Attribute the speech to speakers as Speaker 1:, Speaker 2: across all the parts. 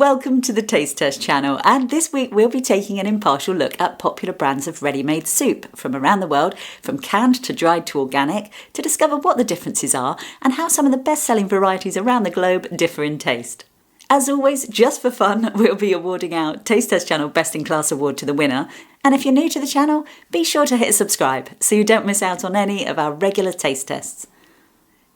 Speaker 1: Welcome to the Taste Test channel, and this week we'll be taking an impartial look at popular brands of ready-made soup from around the world, from canned to dried to organic, to discover what the differences are and how some of the best-selling varieties around the globe differ in taste. As always, just for fun, we'll be awarding our Taste Test channel Best in Class award to the winner, and if you're new to the channel, be sure to hit subscribe so you don't miss out on any of our regular taste tests.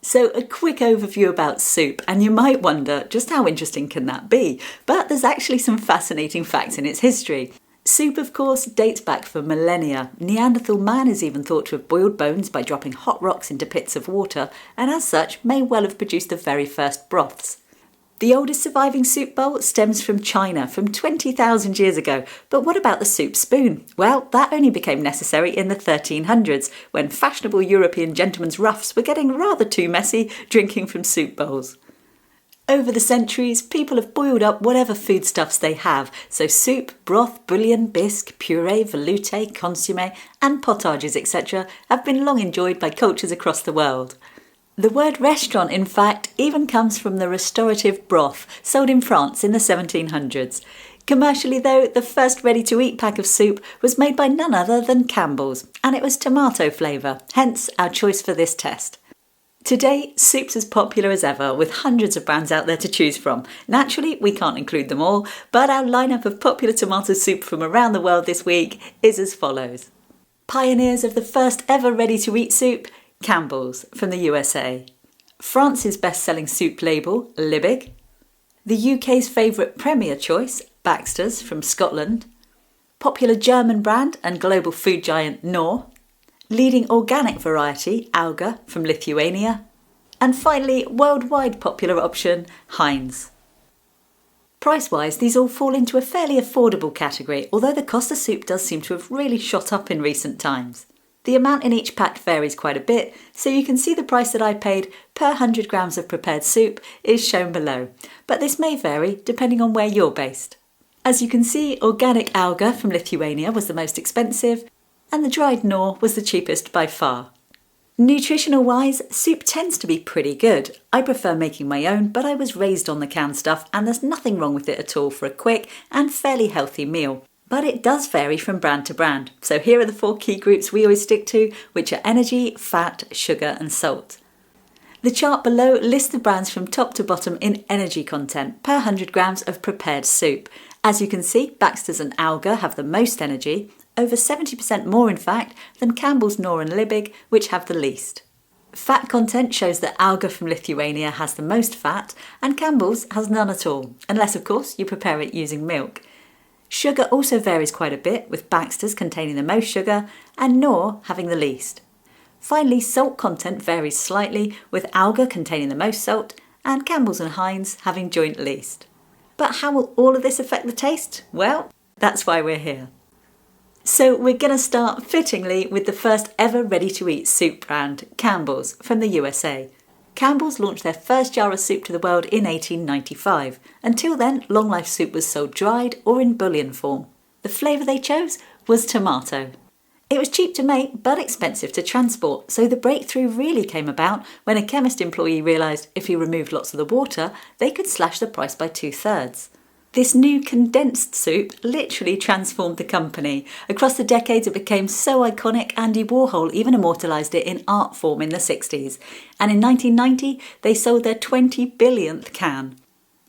Speaker 1: So a quick overview about soup, and you might wonder just how interesting can that be, but there's actually some fascinating facts in its history. Soup, of course, dates back for millennia. Neanderthal man is even thought to have boiled bones by dropping hot rocks into pits of water, and as such may well have produced the very first broths. The oldest surviving soup bowl stems from China from 20,000 years ago, but what about the soup spoon? Well, that only became necessary in the 1300s, when fashionable European gentlemen's ruffs were getting rather too messy drinking from soup bowls. Over the centuries, people have boiled up whatever foodstuffs they have, so soup, broth, bouillon, bisque, purée, velouté, consommé and potages etc. have been long enjoyed by cultures across the world. The word restaurant, in fact, even comes from the restorative broth sold in France in the 1700s. Commercially, though, the first ready-to-eat pack of soup was made by none other than Campbell's, and it was tomato flavour, hence our choice for this test. Today, soup's as popular as ever, with hundreds of brands out there to choose from. Naturally, we can't include them all, but our lineup of popular tomato soup from around the world this week is as follows. Pioneers of the first ever ready-to-eat soup, Campbell's from the USA. France's best-selling soup label, Liebig. The UK's favourite premier choice, Baxters from Scotland. Popular German brand and global food giant Knorr. Leading organic variety, Auga from Lithuania. And finally, worldwide popular option, Heinz. Price-wise, these all fall into a fairly affordable category, although the cost of soup does seem to have really shot up in recent times. The amount in each pack varies quite a bit, so you can see the price that I paid per 100 grams of prepared soup is shown below, but this may vary depending on where you're based. As you can see, Organic Auga from Lithuania was the most expensive, and the dried Knorr was the cheapest by far. Nutritional-wise, soup tends to be pretty good. I prefer making my own, but I was raised on the canned stuff and there's nothing wrong with it at all for a quick and fairly healthy meal. But it does vary from brand to brand, so here are the 4 key groups we always stick to, which are energy, fat, sugar and salt. The chart below lists the brands from top to bottom in energy content per 100 grams of prepared soup. As you can see, Baxters and Auga have the most energy, over 70% more in fact than Campbell's, Knorr and Liebig, which have the least. Fat content shows that Auga from Lithuania has the most fat and Campbell's has none at all, unless of course you prepare it using milk. Sugar also varies quite a bit, with Baxter's containing the most sugar and Knorr having the least. Finally, salt content varies slightly, with Auga containing the most salt and Campbell's and Heinz having joint least. But how will all of this affect the taste? Well, that's why we're here. So we're going to start fittingly with the first ever ready-to-eat soup brand, Campbell's from the USA. Campbell's launched their first jar of soup to the world in 1895. Until then, long life soup was sold dried or in bouillon form. The flavour they chose was tomato. It was cheap to make but expensive to transport, so the breakthrough really came about when a chemist employee realised if you removed lots of the water, they could slash the price by 2/3. This new condensed soup literally transformed the company. Across the decades it became so iconic Andy Warhol even immortalised it in art form in the 60s. And in 1990 they sold their 20 billionth can.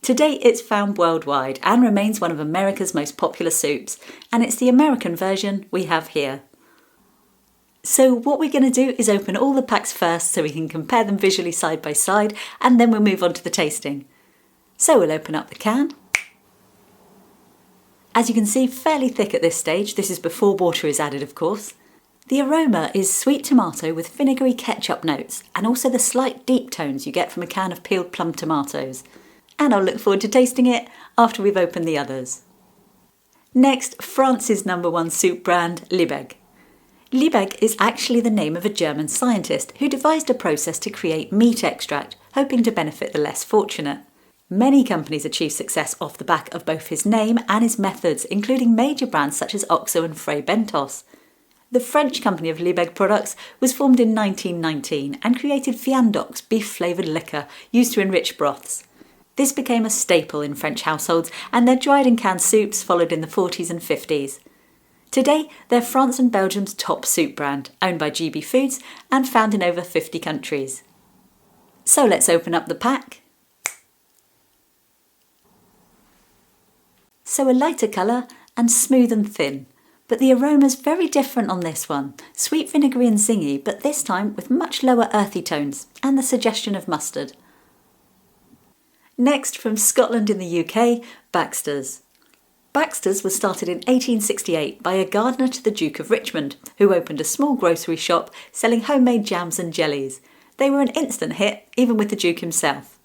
Speaker 1: Today it's found worldwide and remains one of America's most popular soups. And it's the American version we have here. So what we're going to do is open all the packs first so we can compare them visually side by side, and then we'll move on to the tasting. So we'll open up the can. As you can see, fairly thick at this stage. This is before water is added, of course. The aroma is sweet tomato with vinegary ketchup notes, and also the slight deep tones you get from a can of peeled plum tomatoes. And I'll look forward to tasting it after we've opened the others. Next, France's #1 soup brand, Liebig. Liebig is actually the name of a German scientist who devised a process to create meat extract, hoping to benefit the less fortunate. Many companies achieve success off the back of both his name and his methods, including major brands such as Oxo and Frey Bentos. The French company of Liebig products was formed in 1919 and created Viandox beef-flavoured liquor used to enrich broths. This became a staple in French households, and their dried and canned soups followed in the 40s and 50s. Today, they're France and Belgium's top soup brand, owned by GB Foods and found in over 50 countries. So let's open up the pack. So a lighter colour and smooth and thin, but the aroma's very different on this one. Sweet, vinegary and zingy, but this time with much lower earthy tones and the suggestion of mustard. Next, from Scotland in the UK, Baxters. Baxters was started in 1868 by a gardener to the Duke of Richmond, who opened a small grocery shop selling homemade jams and jellies. They were an instant hit, even with the Duke himself.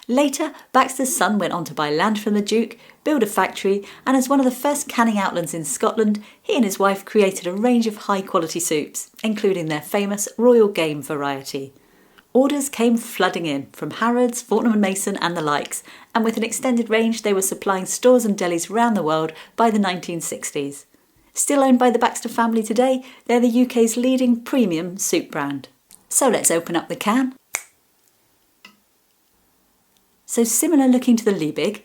Speaker 1: Later, Baxter's son went on to buy land from the Duke, build a factory, and as one of the first canning outlets in Scotland, he and his wife created a range of high-quality soups, including their famous Royal Game variety. Orders came flooding in from Harrods, Fortnum & Mason and the likes, and with an extended range they were supplying stores and delis around the world by the 1960s. Still owned by the Baxter family today, they're the UK's leading premium soup brand. So let's open up the can. So similar looking to the Liebig,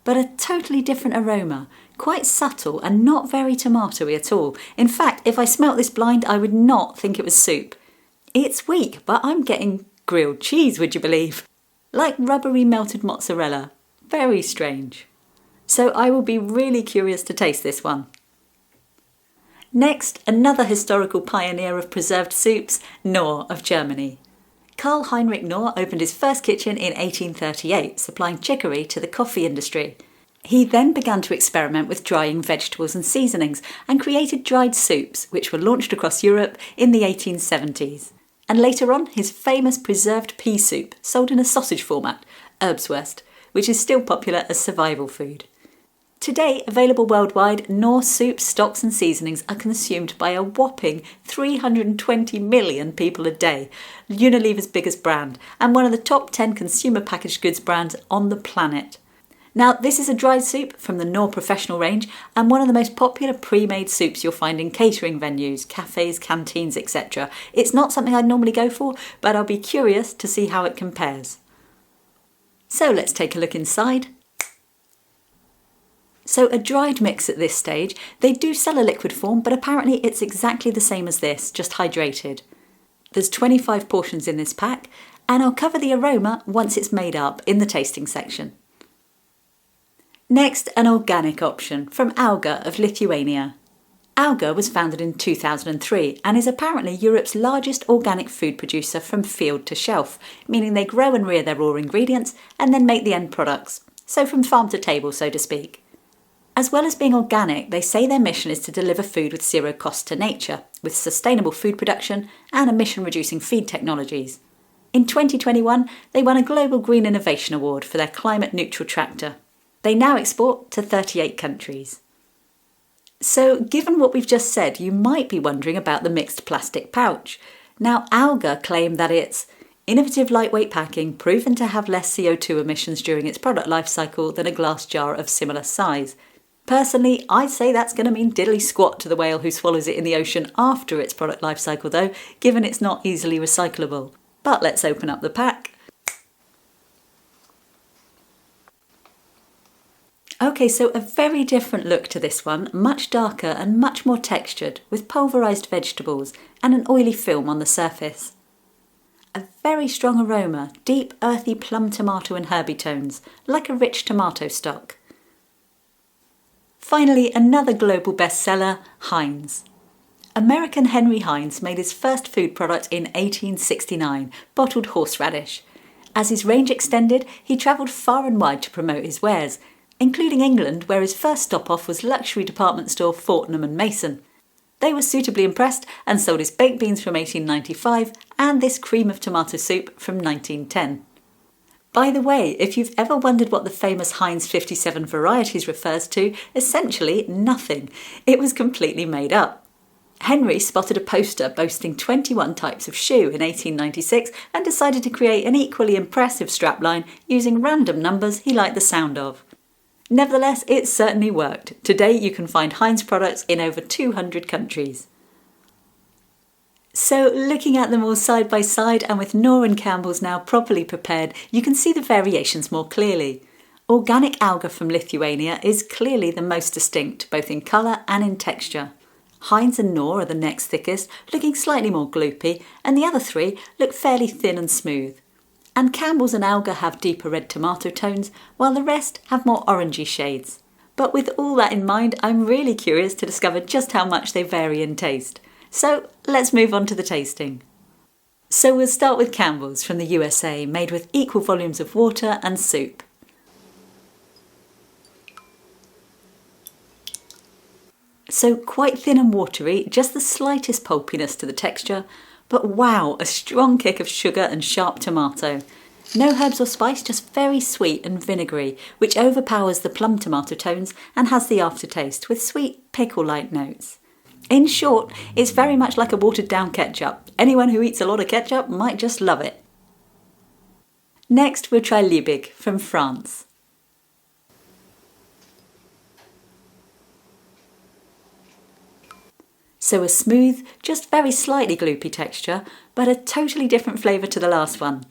Speaker 1: but a totally different aroma, quite subtle and not very tomatoey at all. In fact, if I smelt this blind, I would not think it was soup. It's weak, but I'm getting grilled cheese, would you believe? Like rubbery melted mozzarella. Very strange. So I will be really curious to taste this one. Next, another historical pioneer of preserved soups, Knorr of Germany. Karl Heinrich Knorr opened his first kitchen in 1838, supplying chicory to the coffee industry. He then began to experiment with drying vegetables and seasonings and created dried soups, which were launched across Europe in the 1870s. And later on, his famous preserved pea soup, sold in a sausage format, Erbswurst, which is still popular as survival food. Today, available worldwide, Knorr soup stocks and seasonings are consumed by a whopping 320 million people a day, Unilever's biggest brand, and one of the top 10 consumer packaged goods brands on the planet. Now, this is a dried soup from the Knorr Professional range and one of the most popular pre-made soups you'll find in catering venues, cafes, canteens, etc. It's not something I'd normally go for, but I'll be curious to see how it compares. So let's take a look inside. So a dried mix at this stage. They do sell a liquid form, but apparently it's exactly the same as this, just hydrated. There's 25 portions in this pack, and I'll cover the aroma once it's made up in the tasting section. Next, an organic option from Auga of Lithuania. Auga was founded in 2003 and is apparently Europe's largest organic food producer from field to shelf, meaning they grow and rear their raw ingredients and then make the end products, so from farm to table, so to speak. As well as being organic, they say their mission is to deliver food with zero cost to nature, with sustainable food production and emission-reducing feed technologies. In 2021, they won a Global Green Innovation Award for their climate-neutral tractor. They now export to 38 countries. So, given what we've just said, you might be wondering about the mixed plastic pouch. Now, Auga claim that it's innovative lightweight packing proven to have less CO2 emissions during its product life cycle than a glass jar of similar size. Personally, I'd say that's going to mean diddly squat to the whale who swallows it in the ocean after its product life cycle though, given it's not easily recyclable. But let's open up the pack. Okay, so a very different look to this one, much darker and much more textured, with pulverised vegetables and an oily film on the surface. A very strong aroma, deep earthy plum tomato and herby tones, like a rich tomato stock. Finally, another global bestseller, Heinz. American Henry Heinz made his first food product in 1869, bottled horseradish. As his range extended, he travelled far and wide to promote his wares, including England, where his first stop-off was luxury department store Fortnum & Mason. They were suitably impressed and sold his baked beans from 1895 and this cream of tomato soup from 1910. By the way, if you've ever wondered what the famous Heinz 57 varieties refers to, essentially nothing. It was completely made up. Henry spotted a poster boasting 21 types of shoe in 1896 and decided to create an equally impressive strapline using random numbers he liked the sound of. Nevertheless, it certainly worked. Today you can find Heinz products in over 200 countries. So, looking at them all side by side and with Knorr and Campbell's now properly prepared, you can see the variations more clearly. Organic Auga from Lithuania is clearly the most distinct, both in colour and in texture. Heinz and Knorr are the next thickest, looking slightly more gloopy, and the other three look fairly thin and smooth. And Campbell's and Auga have deeper red tomato tones, while the rest have more orangey shades. But with all that in mind, I'm really curious to discover just how much they vary in taste. So let's move on to the tasting. So we'll start with Campbell's from the USA, made with equal volumes of water and soup. So quite thin and watery, just the slightest pulpiness to the texture, but wow, a strong kick of sugar and sharp tomato. No herbs or spice, just very sweet and vinegary, which overpowers the plum tomato tones and has the aftertaste with sweet pickle-like notes. In short, it's very much like a watered-down ketchup. Anyone who eats a lot of ketchup might just love it. Next, we'll try Liebig from France. So a smooth, just very slightly gloopy texture, but a totally different flavour to the last one.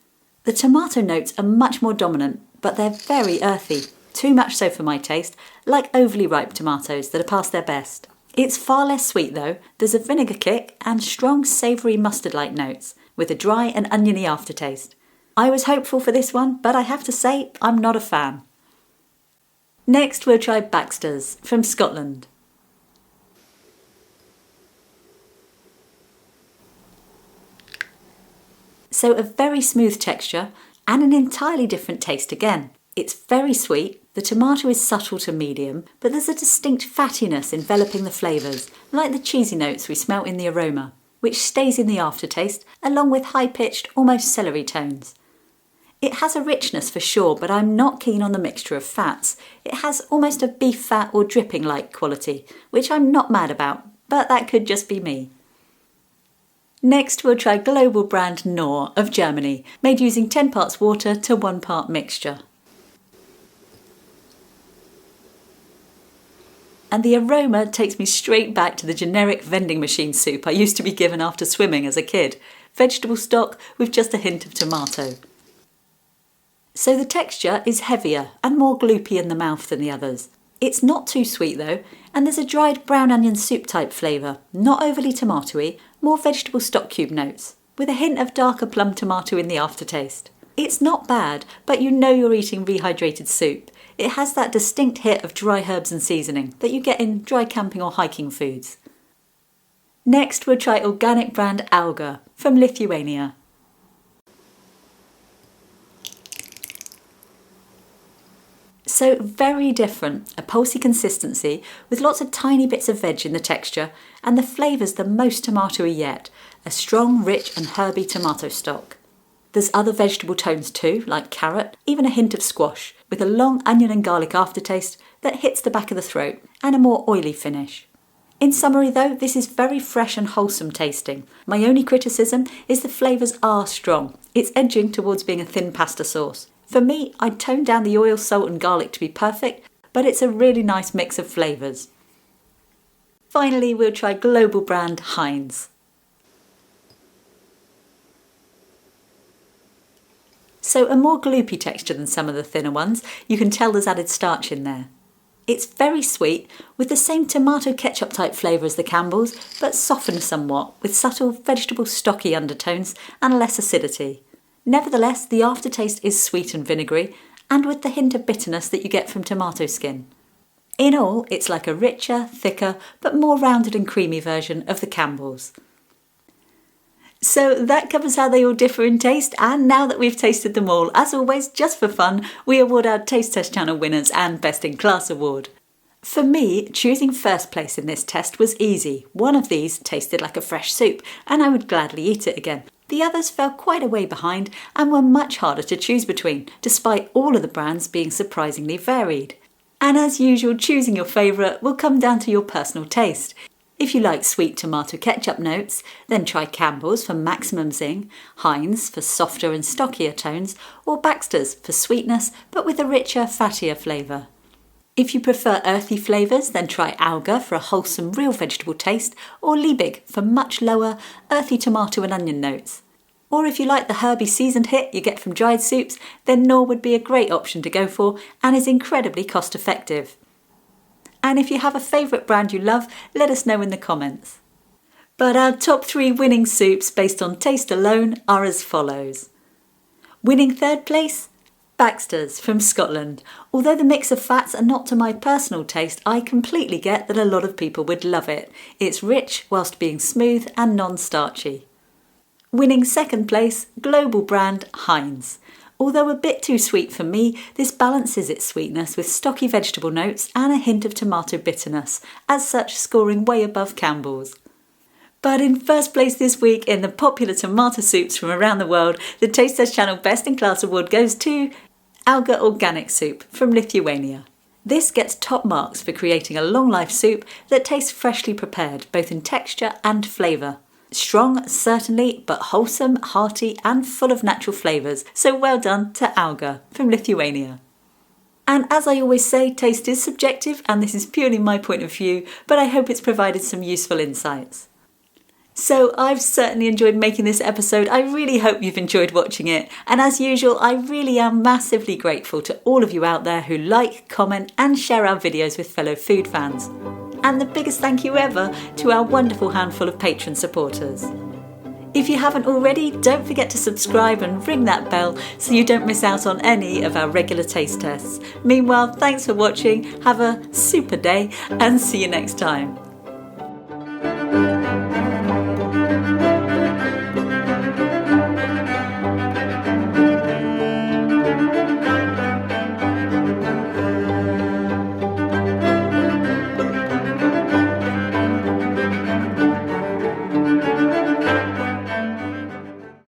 Speaker 1: The tomato notes are much more dominant, but they're very earthy, too much so for my taste, like overly ripe tomatoes that are past their best. It's far less sweet though, there's a vinegar kick and strong savoury mustard-like notes, with a dry and oniony aftertaste. I was hopeful for this one, but I have to say I'm not a fan. Next we'll try Baxters from Scotland. So a very smooth texture and an entirely different taste again. It's very sweet, the tomato is subtle to medium, but there's a distinct fattiness enveloping the flavours, like the cheesy notes we smelt in the aroma, which stays in the aftertaste along with high-pitched, almost celery tones. It has a richness for sure, but I'm not keen on the mixture of fats. It has almost a beef fat or dripping-like quality, which I'm not mad about, but that could just be me. Next we'll try global brand Knorr of Germany, made using 10 parts water to 1 part mixture. And the aroma takes me straight back to the generic vending machine soup I used to be given after swimming as a kid. Vegetable stock with just a hint of tomato. So the texture is heavier and more gloopy in the mouth than the others. It's not too sweet though, and there's a dried brown onion soup type flavour, not overly tomatoey, more vegetable stock cube notes, with a hint of darker plum tomato in the aftertaste. It's not bad, but you know you're eating rehydrated soup. It has that distinct hit of dry herbs and seasoning that you get in dry camping or hiking foods. Next we'll try organic brand Auga from Lithuania. So very different, a pulsy consistency with lots of tiny bits of veg in the texture, and the flavour's the most tomatoey yet, a strong, rich and herby tomato stock. There's other vegetable tones too, like carrot, even a hint of squash, with a long onion and garlic aftertaste that hits the back of the throat, and a more oily finish. In summary though, this is very fresh and wholesome tasting. My only criticism is the flavours are strong. It's edging towards being a thin pasta sauce. For me, I'd tone down the oil, salt and garlic to be perfect, but it's a really nice mix of flavours. Finally, we'll try global brand Heinz. So a more gloopy texture than some of the thinner ones, you can tell there's added starch in there. It's very sweet, with the same tomato ketchup type flavour as the Campbell's, but softened somewhat, with subtle vegetable stocky undertones and less acidity. Nevertheless, the aftertaste is sweet and vinegary, and with the hint of bitterness that you get from tomato skin. In all, it's like a richer, thicker, but more rounded and creamy version of the Campbell's. So that covers how they all differ in taste, and now that we've tasted them all, as always, just for fun, we award our Taste Test Channel winners and Best in Class award. For me, choosing first place in this test was easy. One of these tasted like a fresh soup, and I would gladly eat it again. The others fell quite a way behind and were much harder to choose between, despite all of the brands being surprisingly varied. And as usual, choosing your favourite will come down to your personal taste. If you like sweet tomato ketchup notes, then try Campbell's for maximum zing, Heinz for softer and stockier tones, or Baxters for sweetness but with a richer, fattier flavour. If you prefer earthy flavours, then try Auga for a wholesome, real vegetable taste, or Liebig for much lower, earthy tomato and onion notes. Or if you like the herby seasoned hit you get from dried soups, then Knorr would be a great option to go for and is incredibly cost effective. And if you have a favourite brand you love, let us know in the comments. But our top 3 winning soups based on taste alone are as follows. Winning third place? Baxters from Scotland. Although the mix of fats are not to my personal taste, I completely get that a lot of people would love it. It's rich whilst being smooth and non-starchy. Winning second place, global brand Heinz. Although a bit too sweet for me, this balances its sweetness with stocky vegetable notes and a hint of tomato bitterness, as such scoring way above Campbell's. But in first place this week in the popular tomato soups from around the world, the Taste Test Channel Best in Class award goes to Auga Organic Soup from Lithuania. This gets top marks for creating a long life soup that tastes freshly prepared, both in texture and flavour. Strong, certainly, but wholesome, hearty and full of natural flavours, so well done to Auga from Lithuania. And as I always say, taste is subjective and this is purely my point of view, but I hope it's provided some useful insights. So I've certainly enjoyed making this episode. I really hope you've enjoyed watching it. And as usual, I really am massively grateful to all of you out there who like, comment and share our videos with fellow food fans. And the biggest thank you ever to our wonderful handful of patron supporters. If you haven't already, don't forget to subscribe and ring that bell so you don't miss out on any of our regular taste tests. Meanwhile, thanks for watching, have a super day and see you next time.